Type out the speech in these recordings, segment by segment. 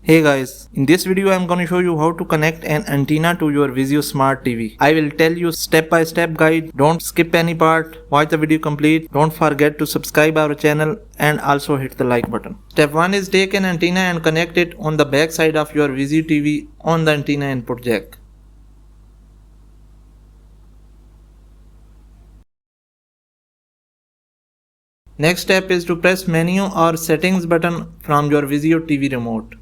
Hey guys, in this video I am going to show you how to connect an antenna to your Vizio Smart TV. I will tell you step by step guide, don't skip any part, watch the video complete, don't forget to subscribe our channel and also hit the like button. Step 1 is take an antenna and connect it on the back side of your Vizio TV on the antenna input jack. Next step is to press menu or settings button from your Vizio TV remote.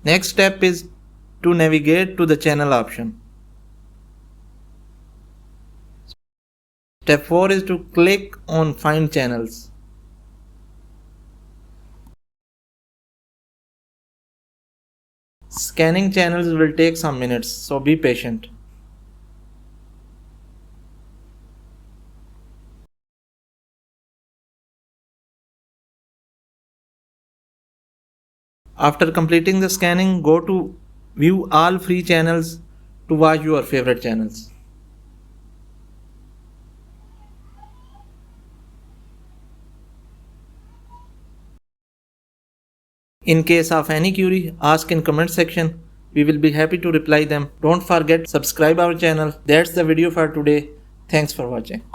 Next step is to navigate to the channel option. Step 4 is to click on Find Channels. Scanning channels will take some minutes, so be patient. After completing the scanning, go to View All Free Channels to watch your favorite channels. In case of any query, ask in comment section. We will be happy to reply them. Don't forget subscribe our channel. That's the video for today. Thanks for watching.